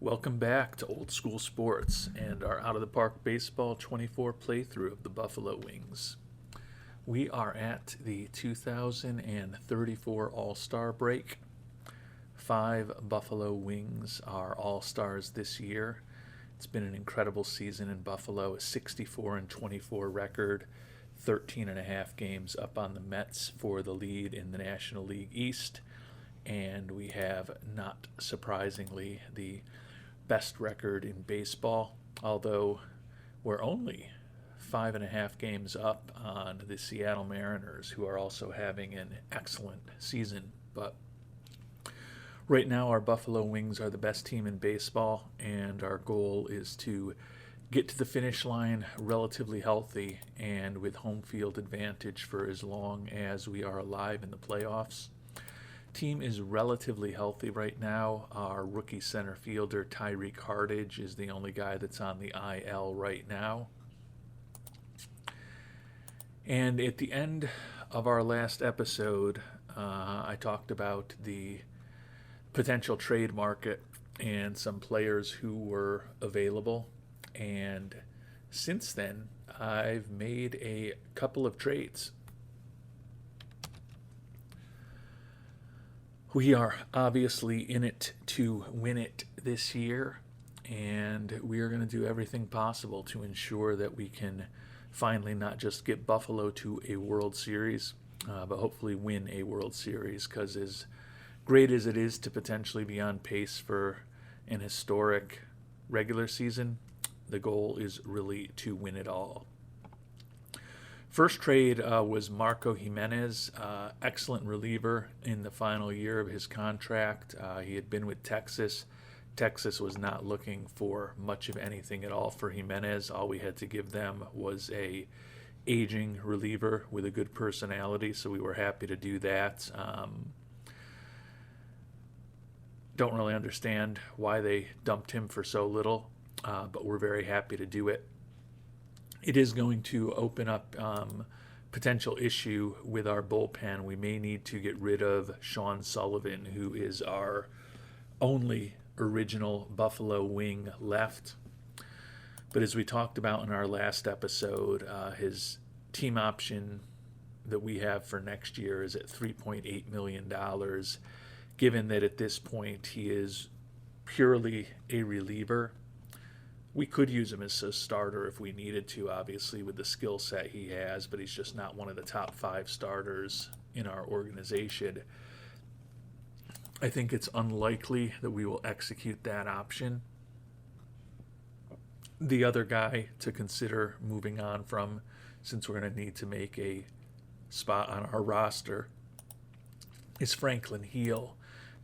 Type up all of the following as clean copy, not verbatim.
Welcome back to Old School Sports and our Out of the Park Baseball 24 playthrough of the Buffalo Wings. We are at the 2034 All-Star break. 5 Buffalo Wings are All-Stars this year. It's been an incredible season in Buffalo, a 64-24 record, 13 and a half games up on the Mets for the lead in the National League East. And we have, not surprisingly, the best record in baseball, although we're only 5.5 games up on the Seattle Mariners, who are also having an excellent season. But right now, our Buffalo Wings are the best team in baseball, and our goal is to get to the finish line relatively healthy and with home field advantage for as long as we are alive in the playoffs. Team is relatively healthy right now. Our rookie center fielder, Tyreek Hardage, is the only guy that's on the IL right now. And at the end of our last episode, I talked about the potential trade market and some players who were available. And since then, I've made a couple of trades. We are obviously in it to win it this year, and we are going to do everything possible to ensure that we can finally not just get Buffalo to a World Series, but hopefully win a World Series, because as great as it is to potentially be on pace for an historic regular season, the goal is really to win it all. First trade was Marco Jimenez, excellent reliever in the final year of his contract. He had been with Texas. Texas was not looking for much of anything at all for Jimenez. All we had to give them was a aging reliever with a good personality, so we were happy to do that. Don't really understand why they dumped him for so little, but we're very happy to do it. It is going to open up potential issue with our bullpen. We may need to get rid of Sean Sullivan, who is our only original Buffalo Wing left. But as we talked about in our last episode, his team option that we have for next year is at $3.8 million, given that at this point he is purely a reliever. We could use him as a starter if we needed to, obviously, with the skill set he has, but he's just not one of the top 5 starters in our organization. I think it's unlikely that we will execute that option. The other guy to consider moving on from, since we're going to need to make a spot on our roster, is Franklin Heel.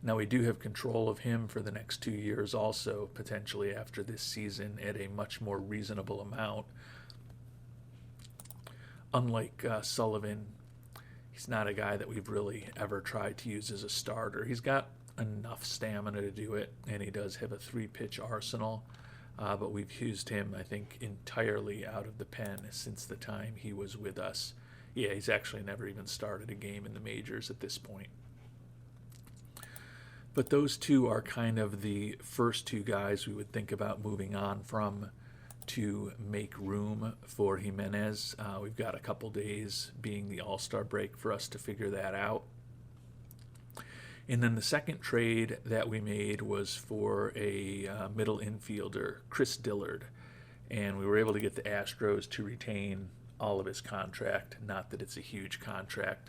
Now, we do have control of him for the next 2 years also, potentially after this season, at a much more reasonable amount. Unlike Sullivan, he's not a guy that we've really ever tried to use as a starter. He's got enough stamina to do it, and he does have a 3-pitch arsenal, but we've used him, I think, entirely out of the pen since the time he was with us. Yeah, he's actually never even started a game in the majors at this point. But those two are kind of the first 2 guys we would think about moving on from to make room for Jimenez. We've got a couple days, being the All-Star break, for us to figure that out. And then the second trade that we made was for a middle infielder, Chris Dillard. And we were able to get the Astros to retain all of his contract. Not that it's a huge contract.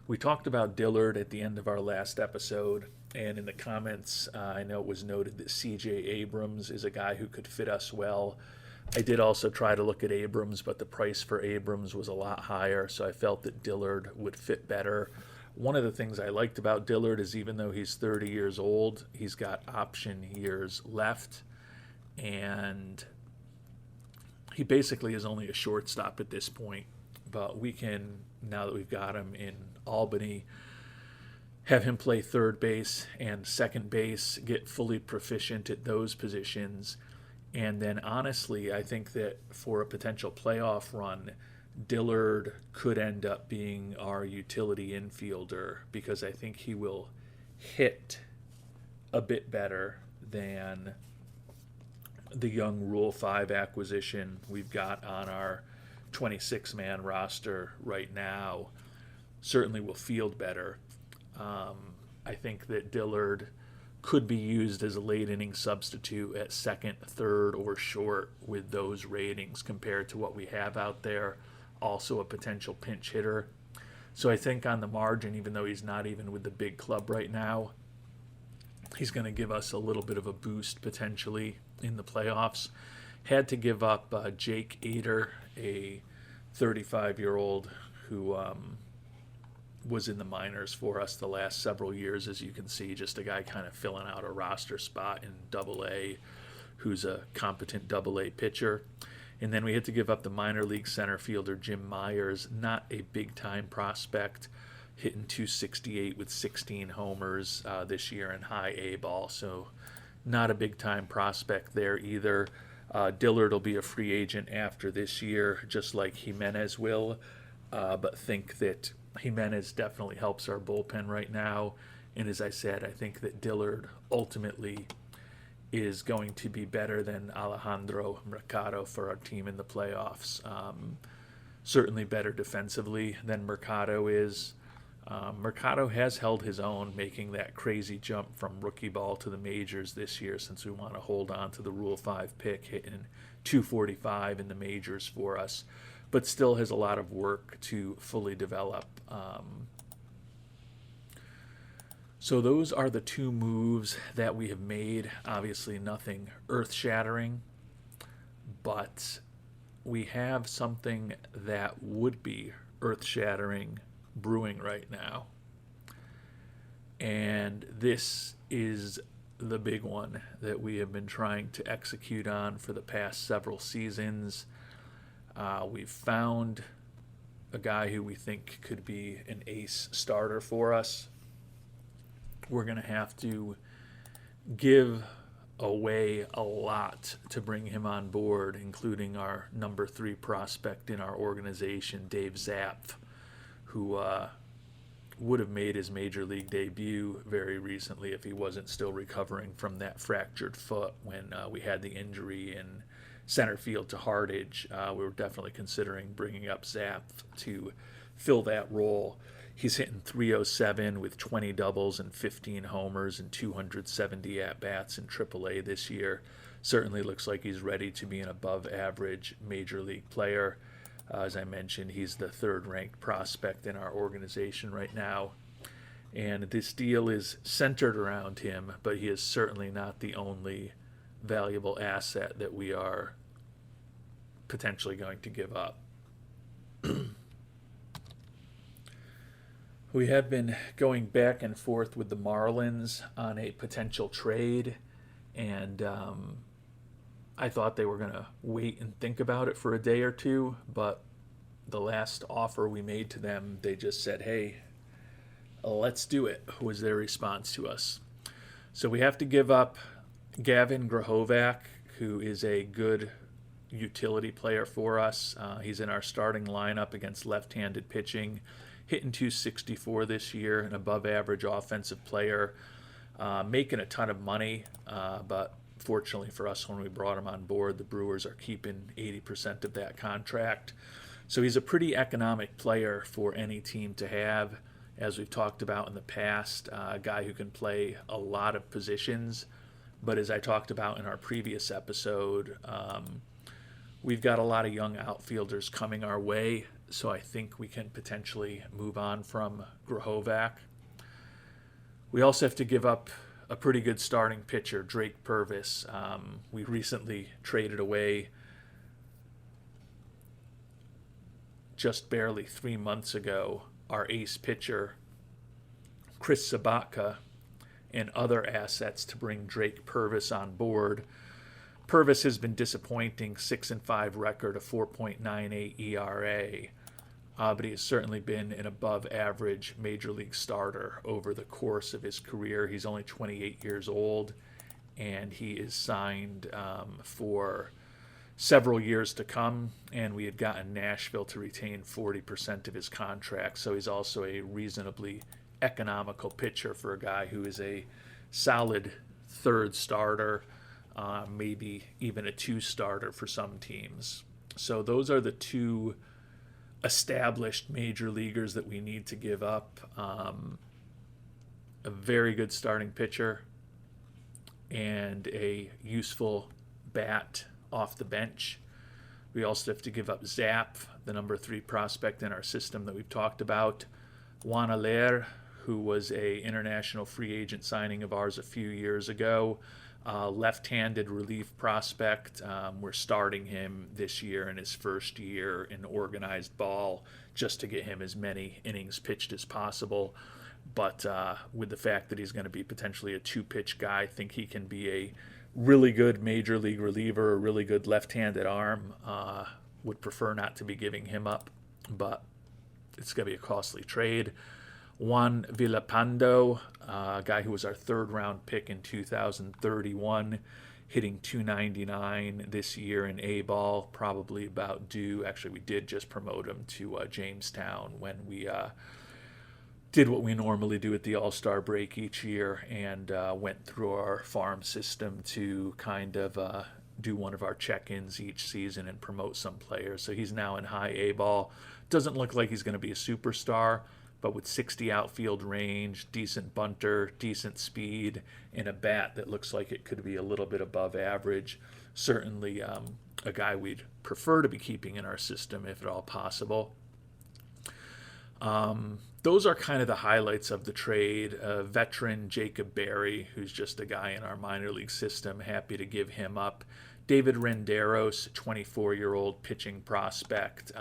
We talked about Dillard at the end of our last episode, and in the comments, I know it was noted that C.J. Abrams is a guy who could fit us well. I did also try to look at Abrams, but the price for Abrams was a lot higher, so I felt that Dillard would fit better. One of the things I liked about Dillard is, even though he's 30 years old, he's got option years left, and he basically is only a shortstop at this point. But we can, now that we've got him in Albany, have him play third base and second base, get fully proficient at those positions. And then honestly, I think that for a potential playoff run, Dillard could end up being our utility infielder, because I think he will hit a bit better than the young Rule 5 acquisition we've got on our 26-man roster right now certainly will field better. I think that Dillard could be used as a late inning substitute at second, third, or short with those ratings compared to what we have out there. Also a potential pinch hitter. So I think on the margin, even though he's not even with the big club right now, he's going to give us a little bit of a boost potentially in the playoffs. Had to give up Jake Ader, a 35-year-old who was in the minors for us the last several years, as you can see, just a guy kind of filling out a roster spot in Double-A, who's a competent Double-A pitcher. And then we had to give up the minor league center fielder Jim Myers, not a big-time prospect, hitting .268 with 16 homers this year in high A ball, so not a big-time prospect there either. Dillard will be a free agent after this year, just like Jimenez will, but think that Jimenez definitely helps our bullpen right now. And as I said, I think that Dillard ultimately is going to be better than Alejandro Mercado for our team in the playoffs. Certainly better defensively than Mercado is. Mercado has held his own, making that crazy jump from rookie ball to the majors this year, since we want to hold on to the Rule 5 pick, hitting .245 in the majors for us, but still has a lot of work to fully develop. So those are the two moves that we have made. Obviously nothing earth-shattering, but we have something that would be earth-shattering brewing right now. And this is the big one that we have been trying to execute on for the past several seasons. We've found a guy who we think could be an ace starter for us. We're going to have to give away a lot to bring him on board, including our number 3 prospect in our organization, Dave Zapf, who would have made his major league debut very recently if he wasn't still recovering from that fractured foot when we had the injury in center field to Hardage. We were definitely considering bringing up Zapf to fill that role. He's hitting .307 with 20 doubles and 15 homers and 270 at-bats in AAA this year. Certainly looks like he's ready to be an above-average major league player. As I mentioned, he's the 3rd-ranked prospect in our organization right now. And this deal is centered around him, but he is certainly not the only valuable asset that we are potentially going to give up. We have been going back and forth with the Marlins on a potential trade, and I thought they were going to wait and think about it for a day or two, but the last offer we made to them, they just said, hey, let's do it, was their response to us. So we have to give up Gavin Grahovac, who is a good utility player for us. He's in our starting lineup against left-handed pitching, hitting .264 this year, an above-average offensive player, making a ton of money, but fortunately for us, when we brought him on board, the Brewers are keeping 80% of that contract. So he's a pretty economic player for any team to have, as we've talked about in the past, a guy who can play a lot of positions. But as I talked about in our previous episode, we've got a lot of young outfielders coming our way, so I think we can potentially move on from Grahovac. We also have to give up a pretty good starting pitcher, Drake Purvis. We recently traded away, just barely 3 months ago, our ace pitcher, Chris Sabatka, and other assets to bring Drake Purvis on board. Purvis has been disappointing, 6-5 record, a 4.98 ERA, but he has certainly been an above-average major league starter over the course of his career. He's only 28 years old, and he is signed for several years to come, and we had gotten Nashville to retain 40% of his contract, so he's also a reasonably economical pitcher for a guy who is a solid 3rd starter. maybe even a 2-starter for some teams. So those are the 2 established major leaguers that we need to give up. A very good starting pitcher and a useful bat off the bench. We also have to give up Zap, the number 3 prospect in our system that we've talked about. Juan Aller, who was a international free agent signing of ours a few years ago. Left-handed relief prospect. We're starting him this year in his first year in organized ball just to get him as many innings pitched as possible. But with the fact that he's going to be potentially a 2-pitch guy, I think he can be a really good major league reliever, a really good left-handed arm. Would prefer not to be giving him up, but it's going to be a costly trade. Juan Villapando, a guy who was our 3rd-round pick in 2031, hitting .299 this year in A-ball, probably about due. Actually, we did just promote him to Jamestown when we did what we normally do at the All-Star break each year and went through our farm system to kind of do one of our check-ins each season and promote some players. So he's now in high A-ball. Doesn't look like he's going to be a superstar, but with 60 outfield range, decent bunter, decent speed, and a bat that looks like it could be a little bit above average, certainly a guy we'd prefer to be keeping in our system if at all possible. Those are kind of the highlights of the trade. Veteran Jacob Berry, who's just a guy in our minor league system, happy to give him up. David Renderos, 24-year-old pitching prospect.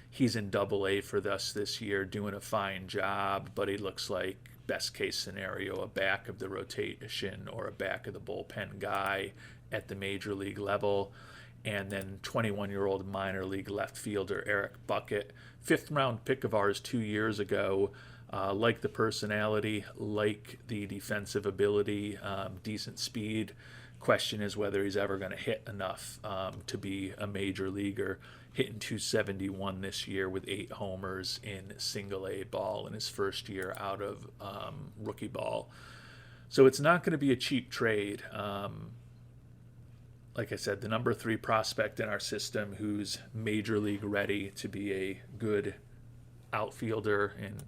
He's in Double-A for us this year, doing a fine job, but he looks like, best case scenario, a back of the rotation or a back of the bullpen guy at the major league level. And then 21-year-old minor league left fielder Eric Bucket, 5th-round pick of ours 2 years ago. Like the personality, like the defensive ability, decent speed. Question is whether he's ever going to hit enough to be a major leaguer. Hitting .271 this year with 8 homers in single-A ball in his first year out of rookie ball. So it's not going to be a cheap trade. Like I said, the number 3 prospect in our system who's major league ready to be a good outfielder and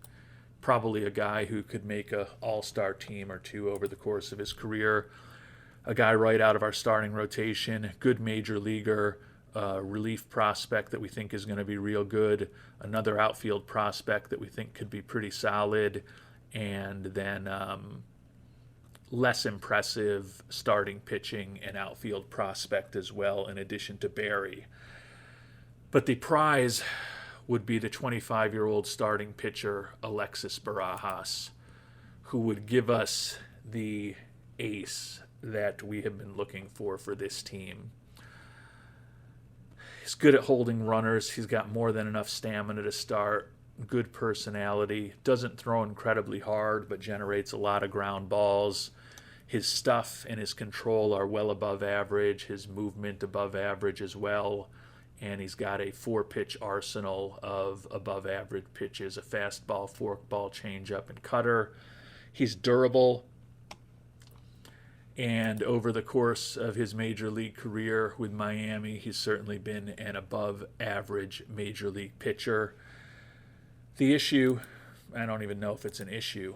probably a guy who could make a all-star team or 2 over the course of his career. A guy right out of our starting rotation, good major leaguer, relief prospect that we think is going to be real good, another outfield prospect that we think could be pretty solid, and then less impressive starting pitching and outfield prospect as well, in addition to Barry. But the prize would be the 25-year-old starting pitcher, Alexis Barajas, who would give us the ace that we have been looking for this team. He's good at holding runners. He's got more than enough stamina to start. Good personality. Doesn't throw incredibly hard, but generates a lot of ground balls. His stuff and his control are well above average. His movement above average as well. And he's got a 4-pitch arsenal of above average pitches, a fastball, forkball, changeup, and cutter. He's durable. And over the course of his major league career with Miami, he's certainly been an above-average major league pitcher. The issue, I don't even know if it's an issue,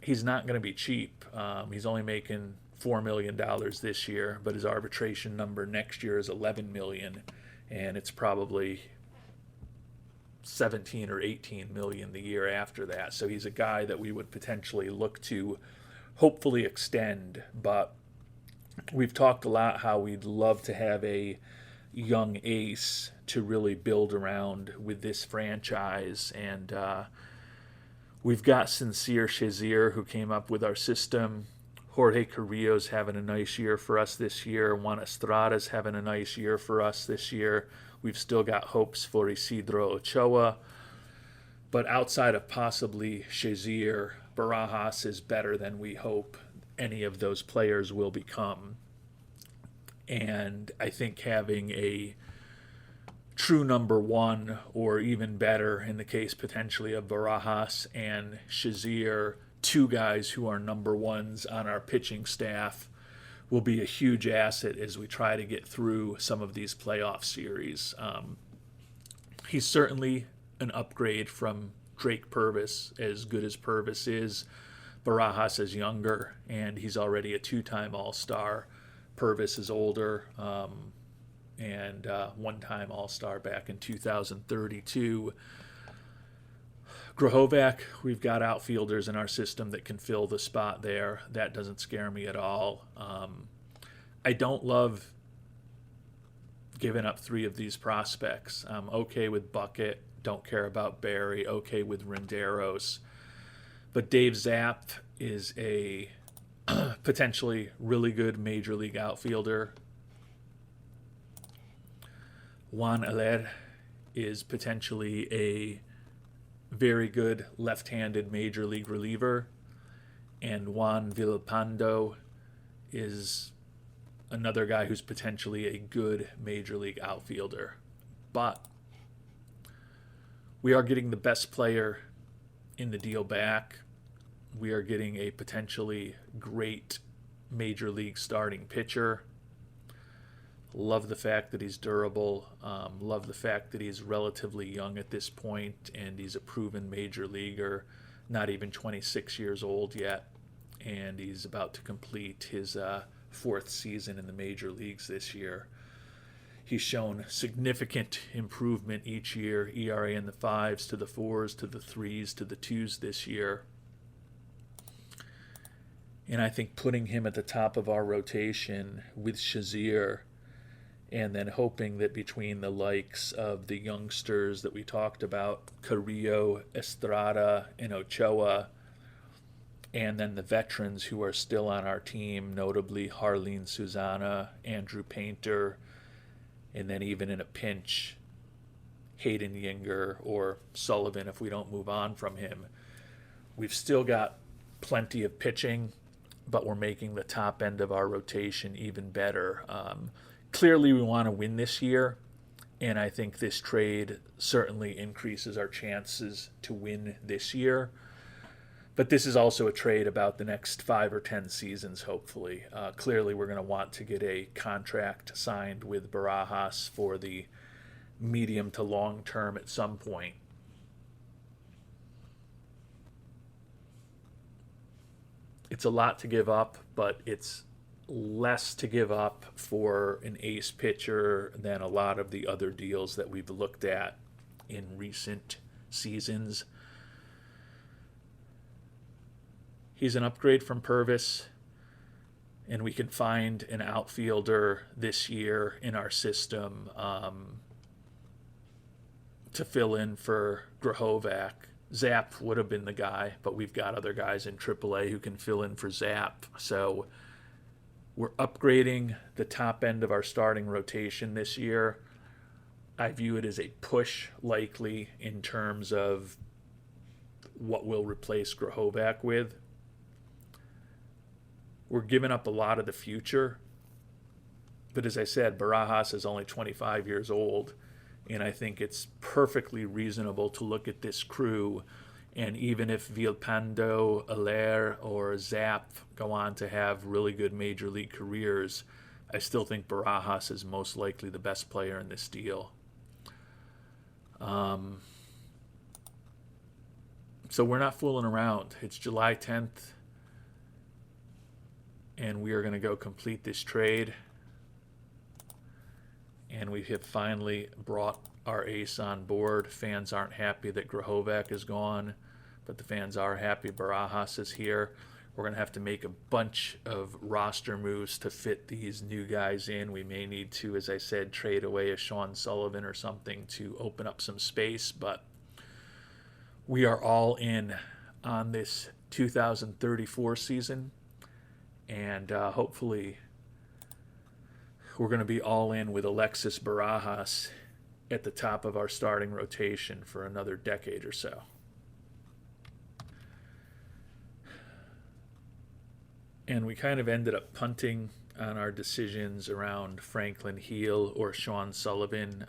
he's not going to be cheap. He's only making $4 million this year, but his arbitration number next year is $11 million, and it's probably 17 or 18 million the year after that. So he's a guy that we would potentially look to hopefully extend, but we've talked a lot how we'd love to have a young ace to really build around with this franchise, and we've got Sincere Shazier, who came up with our system. Jorge Carrillo's having a nice year for us this year. Juan Estrada's having a nice year for us this year. We've still got hopes for Isidro Ochoa, but outside of possibly Shazier, Barajas is better than we hope any of those players will become. And I think having a true number 1, or even better in the case potentially of Barajas and Shazier, 2 guys who are number 1s on our pitching staff, will be a huge asset as we try to get through some of these playoff series. He's certainly an upgrade from Drake Purvis, as good as Purvis is. Barajas is younger, and he's already a two-time All-Star. Purvis is older, and one-time All-Star back in 2032. Grahovac, we've got outfielders in our system that can fill the spot there. That doesn't scare me at all. I don't love giving up three of these prospects. I'm okay with Bucket, don't care about Barry, okay with Renderos. But Dave Zapp is a potentially really good major league outfielder. Juan Aller is potentially a very good left-handed major league reliever. And Juan Villalpando is another guy who's potentially a good major league outfielder. But we are getting the best player in the deal back. We are getting a potentially great major league starting pitcher. Love the fact that he's durable. Love the fact that he's relatively young at this point, and he's a proven major leaguer, not even 26 years old yet, and he's about to complete his fourth season in the major leagues this year. He's shown significant improvement each year, ERA in the 5s to the 4s to the 3s to the 2s this year. And I think putting him at the top of our rotation with Shazier, and then hoping that between the likes of the youngsters that we talked about, Carrillo, Estrada, and Ochoa, and then the veterans who are still on our team, notably Harleen Susana, Andrew Painter, and then even in a pinch, Hayden Yinger or Sullivan if we don't move on from him. We've still got plenty of pitching, but we're making the top end of our rotation even better. Clearly, we want to win this year, and I think this trade certainly increases our chances to win this year. But this is also a trade about the next 5 or 10 seasons, hopefully. Clearly, we're going to want to get a contract signed with Barajas for the medium to long term at some point. It's a lot to give up, but it's less to give up for an ace pitcher than a lot of the other deals that we've looked at in recent seasons. He's an upgrade from Purvis, and we can find an outfielder this year in our system to fill in for Grahovac. Zapp would have been the guy, but we've got other guys in AAA who can fill in for Zapp. So we're upgrading the top end of our starting rotation this year. I view it as a push, likely, in terms of what we'll replace Grahovac with. We're giving up a lot of the future. But as I said, Barajas is only 25 years old, and I think it's perfectly reasonable to look at this crew, and even if Villalpando, Aller, or Zapp go on to have really good major league careers, I still think Barajas is most likely the best player in this deal. So we're not fooling around. It's July 10th, and we are going to go complete this trade. And we have finally brought our ace on board. Fans aren't happy that Grahovac is gone, but the fans are happy Barajas is here. We're going to have to make a bunch of roster moves to fit these new guys in. We may need to, as I said, trade away a Sean Sullivan or something to open up some space, but we are all in on this 2034 season, and hopefully we're going to be all in with Alexis Barajas at the top of our starting rotation for another decade or so. And we kind of ended up punting on our decisions around Franklin Heel or Sean Sullivan.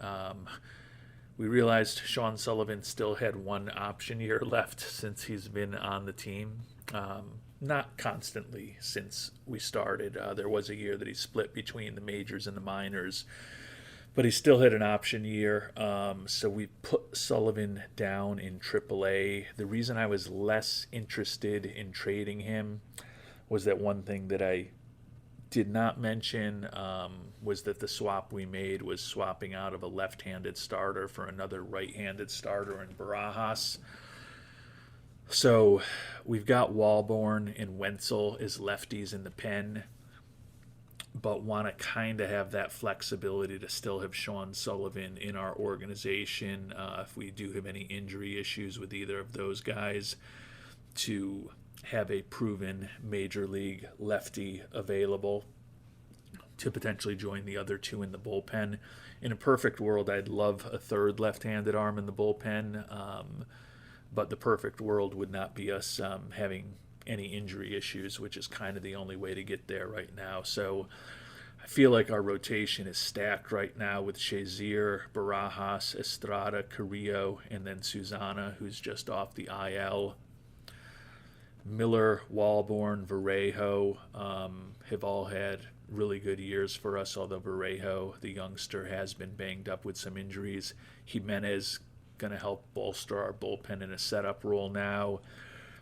We realized Sean Sullivan still had one option year left since he's been on the team. not constantly since we started. There was a year that he split between the majors and the minors, but he still had an option year. So we put Sullivan down in AAA. The reason I was less interested in trading him was that one thing that I did not mention was that the swap we made was swapping out of a left-handed starter for another right-handed starter in Barajas. So we've got Walborn and Wenzel as lefties in the pen, but want to kind of have that flexibility to still have Sean Sullivan in our organization if we do have any injury issues with either of those guys, to have a proven major league lefty available to potentially join the other two in the bullpen. In a perfect world, I'd love a third left-handed arm in the bullpen, but the perfect world would not be us having any injury issues, which is kind of the only way to get there right now. So I feel like our rotation is stacked right now with Shazier, Barajas, Estrada, Carrillo, and then Susana, who's just off the IL. Miller, Walborn, Vallejo have all had really good years for us, although Vallejo, the youngster, has been banged up with some injuries. Jimenez going to help bolster our bullpen in a setup role now.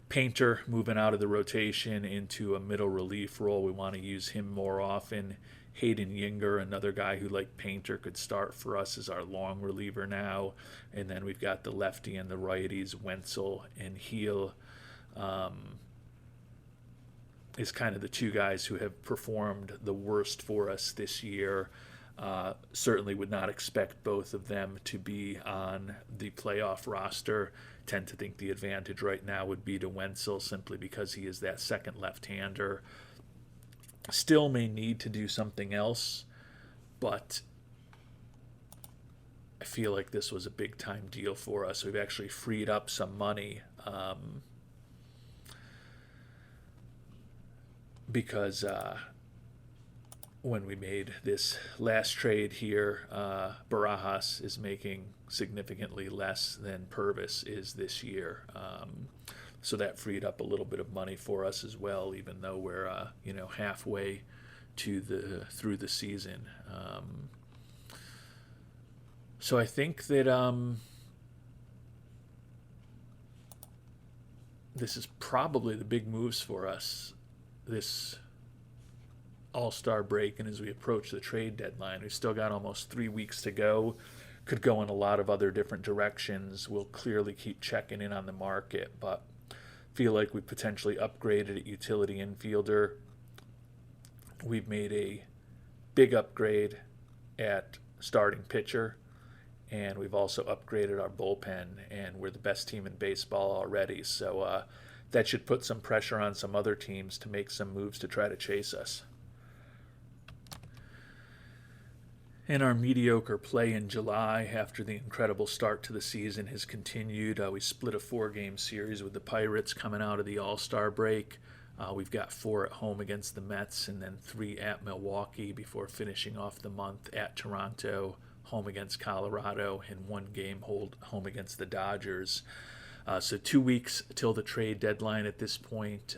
Painter moving out of the rotation into a middle relief role. We want to use him more often. Hayden Yinger, another guy who, like Painter, could start for us as our long reliever now. And then we've got the lefty and the righties, Wenzel and Heel. Is kind of the two guys who have performed the worst for us this year. Certainly would not expect both of them to be on the playoff roster. Tend to think the advantage right now would be to Wenzel simply because he is that second left-hander. Still may need to do something else, but I feel like this was a big-time deal for us. We've actually freed up some money because when we made this last trade here, Barajas is making significantly less than Purvis is this year. So that freed up a little bit of money for us as well, even though we're halfway through the season. So I think that this is probably the big moves for us this all-star break, and as we approach the trade deadline. We've still got almost 3 weeks to go. Could go in a lot of other different directions. We'll clearly keep checking in on the market, but feel like we potentially upgraded at utility infielder. We've made a big upgrade at starting pitcher, and we've also upgraded our bullpen, and we're the best team in baseball already. So that should put some pressure on some other teams to make some moves to try to chase us. And our mediocre play in July after the incredible start to the season has continued. We split a 4-game series with the Pirates coming out of the All-Star break. We've got 4 at home against the Mets and then 3 at Milwaukee before finishing off the month at Toronto, home against Colorado, and 1 game home against the Dodgers. So 2 weeks till the trade deadline at this point.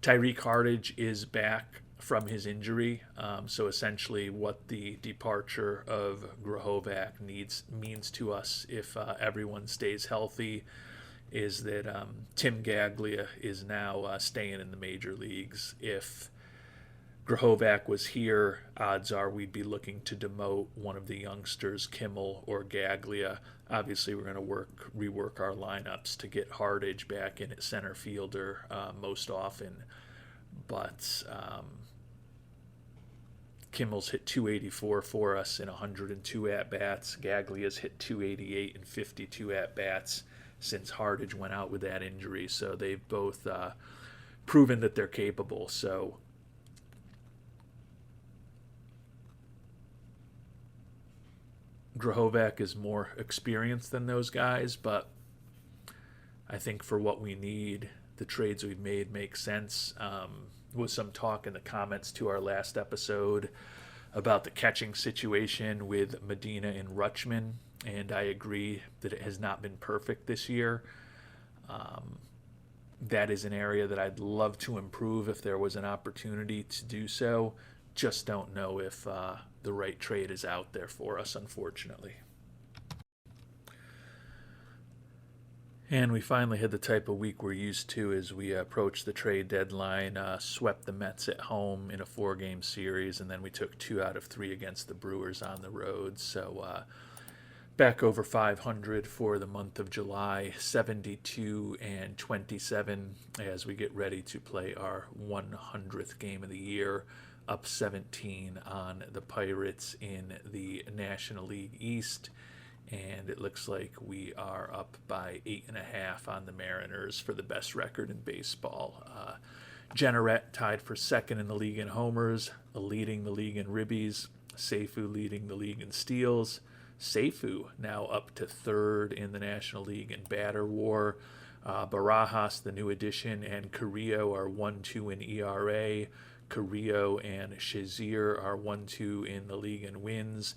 Tyreek Hardage is back from his injury. So essentially what the departure of Grahovac means to us, if everyone stays healthy, is that Tim Gaglia is now staying in the major leagues. If Grahovac was here, odds are we'd be looking to demote one of the youngsters, Kimmel or Gaglia. Obviously, we're going to rework our lineups to get Hardage back in at center fielder most often. But Kimmel's hit 284 for us in 102 at-bats. Gaglia's hit 288 in 52 at-bats since Hardage went out with that injury. So they've both proven that they're capable. So Grahovac is more experienced than those guys, but I think for what we need, the trades we've made make sense. Was some talk in the comments to our last episode about the catching situation with Medina and Rutschman, and I agree that it has not been perfect this year. that is an area that I'd love to improve if there was an opportunity to do so. Just don't know if the right trade is out there for us, unfortunately. And we finally had the type of week we're used to as we approached the trade deadline, swept the Mets at home in a 4-game series, and then we took 2 out of 3 against the Brewers on the road. So back over 500 for the month of July, 72 and 27 as we get ready to play our 100th game of the year, up 17 on the Pirates in the National League East. And it looks like we are up by 8.5 on the Mariners for the best record in baseball. Jenneret tied for second in the league in homers, leading the league in ribbies. Seifu leading the league in steals. Seifu now up to third in the National League in batter war. Barajas, the new addition, and Carrillo are 1-2 in ERA. Carrillo and Shazier are 1-2 in the league in wins.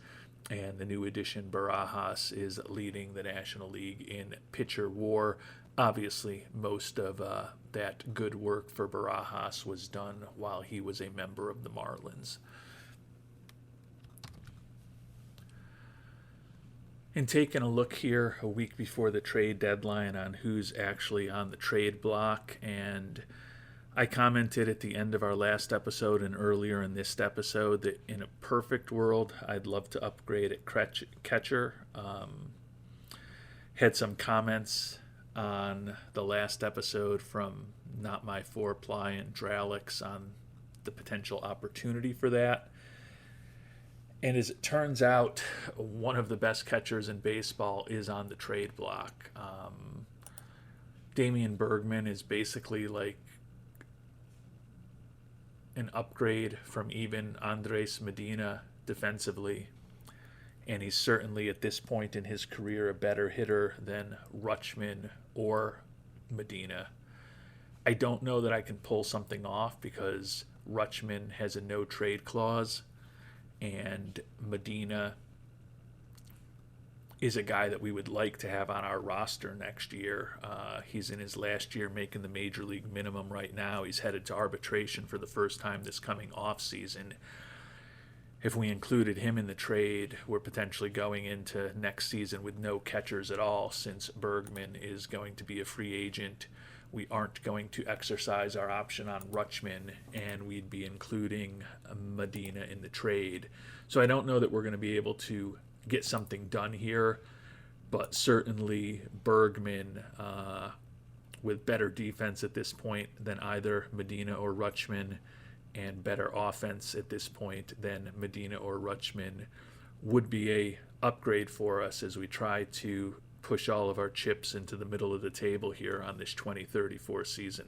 And the new addition, Barajas, is leading the National League in pitcher war. Obviously, most of that good work for Barajas was done while he was a member of the Marlins. And taking a look here a week before the trade deadline on who's actually on the trade block, and I commented at the end of our last episode and earlier in this episode that in a perfect world, I'd love to upgrade at catcher. Had some comments on the last episode from Not My Four-Ply and Dralix on the potential opportunity for that. And as it turns out, one of the best catchers in baseball is on the trade block. Damian Bergman is basically like an upgrade from even Andres Medina defensively, and he's certainly at this point in his career a better hitter than Rutschman or Medina. I don't know that I can pull something off because Rutschman has a no trade clause and Medina is a guy that we would like to have on our roster next year. He's in his last year making the major league minimum right now. He's headed to arbitration for the first time this coming off season. If we included him in the trade, we're potentially going into next season with no catchers at all since Bergman is going to be a free agent. We aren't going to exercise our option on Rutschman, and we'd be including Medina in the trade. So I don't know that we're going to be able to get something done here, but certainly Bergman with better defense at this point than either Medina or Rutschman, and better offense at this point than Medina or Rutschman, would be a upgrade for us as we try to push all of our chips into the middle of the table here on this 2034 season.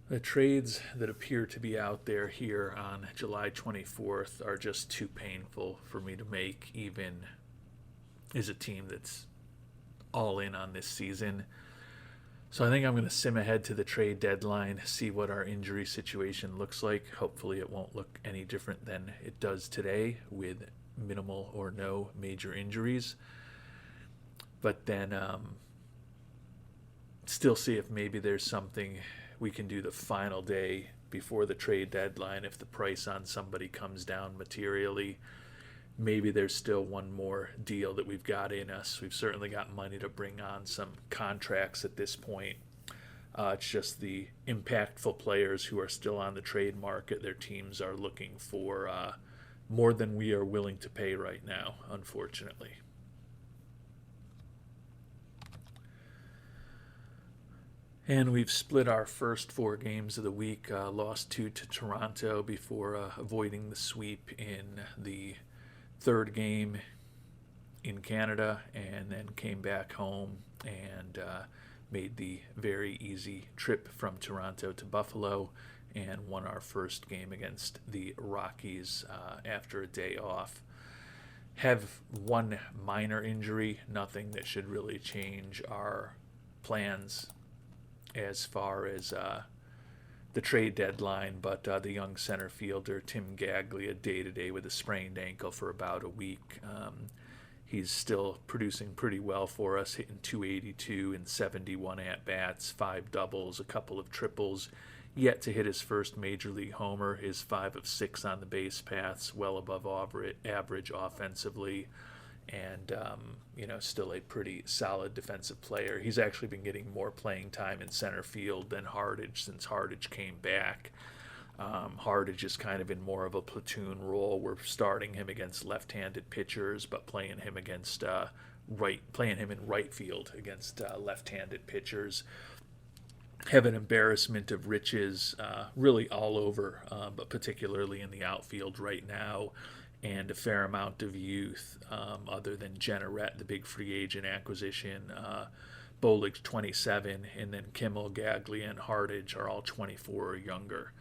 The trades that appear to be out there here on July 24th are just too painful for me to make, even as a team that's all in on this season. So I think I'm going to sim ahead to the trade deadline, see what our injury situation looks like. Hopefully it won't look any different than it does today with minimal or no major injuries. But then still see if maybe there's something we can do the final day before the trade deadline. If the price on somebody comes down materially, maybe there's still one more deal that we've got in us. We've certainly got money to bring on some contracts at this point. It's just the impactful players who are still on the trade market. Their teams are looking for more than we are willing to pay right now, unfortunately. And we've split our first 4 games of the week, lost 2 to Toronto before avoiding the sweep in the 3rd game in Canada, and then came back home and made the very easy trip from Toronto to Buffalo and won our first game against the Rockies after a day off. Have one minor injury, nothing that should really change our plans as far as the trade deadline, but the young center fielder Tim Gaglia day-to-day with a sprained ankle for about a week. He's still producing pretty well for us, hitting 282 and 71 at-bats, 5 doubles, a couple of triples. Yet to hit his first major league homer, is 5 of 6 on the base paths, well above average offensively, and still a pretty solid defensive player. He's actually been getting more playing time in center field than Hardage since Hardage came back. Hardage is kind of in more of a platoon role. We're starting him against left-handed pitchers, but playing him in right field against left-handed pitchers. Have an embarrassment of riches, really all over, but particularly in the outfield right now, and a fair amount of youth, other than Jenneret, the big free agent acquisition. Bolig's 27, and then Kimmel, Gaglia, and Hardage are all 24 or younger.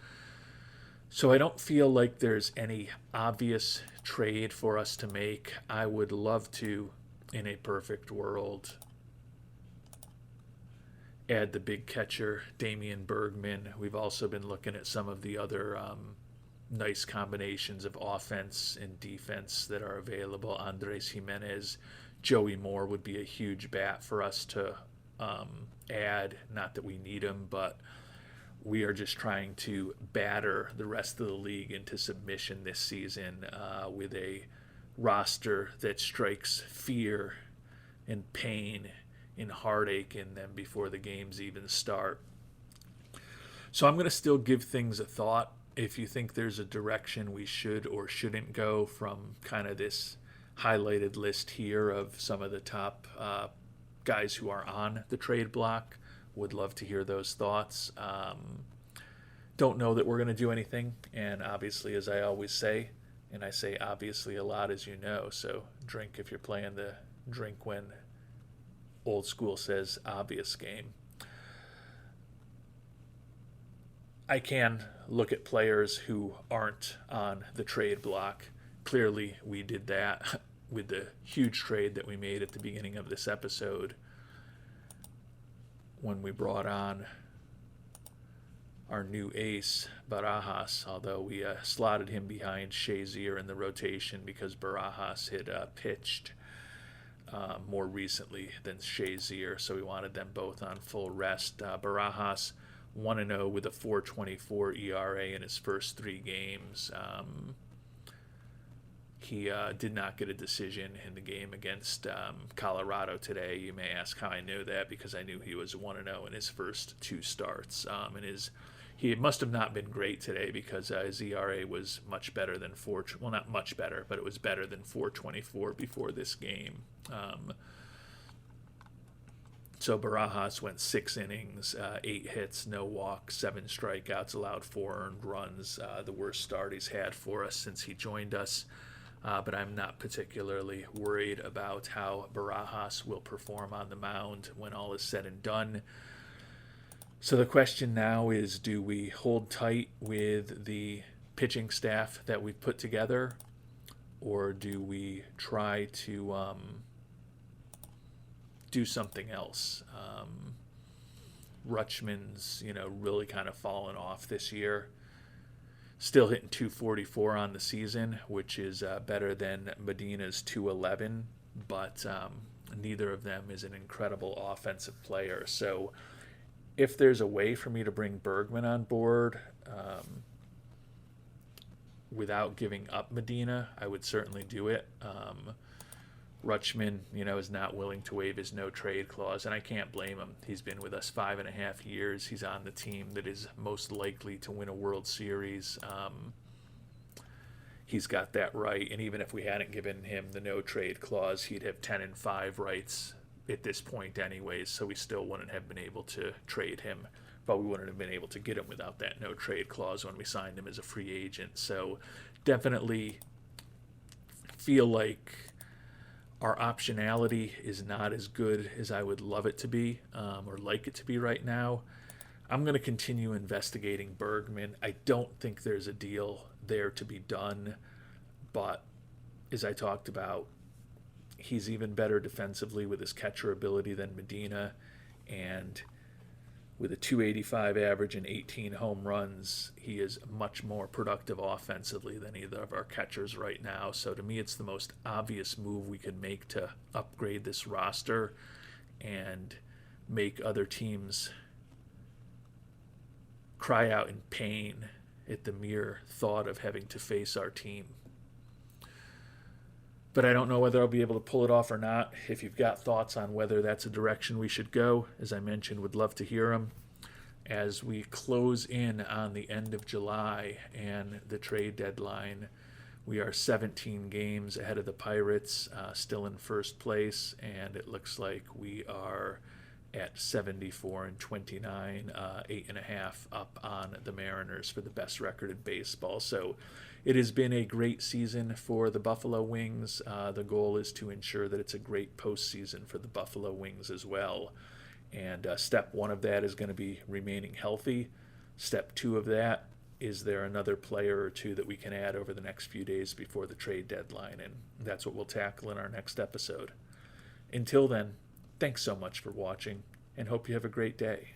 So I don't feel like there's any obvious trade for us to make. I would love to, in a perfect world, add the big catcher, Damian Bergman. We've also been looking at some of the other nice combinations of offense and defense that are available. Andres Jimenez, Joey Moore would be a huge bat for us to add. Not that we need him, but we are just trying to batter the rest of the league into submission this season with a roster that strikes fear and pain and heartache in them before the games even start. So I'm going to still give things a thought. If you think there's a direction we should or shouldn't go from kind of this highlighted list here of some of the top guys who are on the trade block, would love to hear those thoughts. Don't know that we're going to do anything, and obviously, as I always say, and I say obviously a lot, as you know, so drink if you're playing the drink when old school says obvious game. I can look at players who aren't on the trade block. Clearly, we did that with the huge trade that we made at the beginning of this episode when we brought on our new ace, Barajas, although we slotted him behind Shazier in the rotation because Barajas had pitched more recently than Shazier, so we wanted them both on full rest. Barajas 1-0 with a 4.24 ERA in his first 3 games. He did not get a decision in the game against Colorado today. You may ask how I know that, because I knew he was 1-0 in his first 2 starts. He must have not been great today, because his ERA was much better than not much better, but it was better than 4.24 before this game. So Barajas went 6 innings, 8 hits, no walks, 7 strikeouts, allowed 4 earned runs, the worst start he's had for us since he joined us. But I'm not particularly worried about how Barajas will perform on the mound when all is said and done. So the question now is, do we hold tight with the pitching staff that we've put together, or do we try to do something else? Rutschman's, really kind of fallen off this year. Still hitting 244 on the season, which is better than Medina's 211, but neither of them is an incredible offensive player. So if there's a way for me to bring Bergman on board without giving up Medina, I would certainly do it. Rutschman, is not willing to waive his no-trade clause, and I can't blame him. He's been with us 5.5 years. He's on the team that is most likely to win a World Series. He's got that right, and even if we hadn't given him the no-trade clause, he'd have 10-5 rights at this point anyways, so we still wouldn't have been able to trade him, but we wouldn't have been able to get him without that no-trade clause when we signed him as a free agent. So definitely feel like our optionality is not as good as I would love it to be, or like it to be right now. I'm going to continue investigating Bergman. I don't think there's a deal there to be done, but as I talked about, he's even better defensively with his catcher ability than Medina, and with a 285 average and 18 home runs, he is much more productive offensively than either of our catchers right now. So to me, it's the most obvious move we could make to upgrade this roster and make other teams cry out in pain at the mere thought of having to face our team. But I don't know whether I'll be able to pull it off or not. If you've got thoughts on whether that's a direction we should go, as I mentioned, would love to hear them. As we close in on the end of July and the trade deadline, we are 17 games ahead of the Pirates, still in first place, and it looks like we are at 74 and 29, 8.5 up on the Mariners for the best record in baseball. So it has been a great season for the Buffalo Wings. The goal is to ensure that it's a great postseason for the Buffalo Wings as well. And step one of that is going to be remaining healthy. Step two of that, is there another player or two that we can add over the next few days before the trade deadline? And that's what we'll tackle in our next episode. Until then, thanks so much for watching, and hope you have a great day.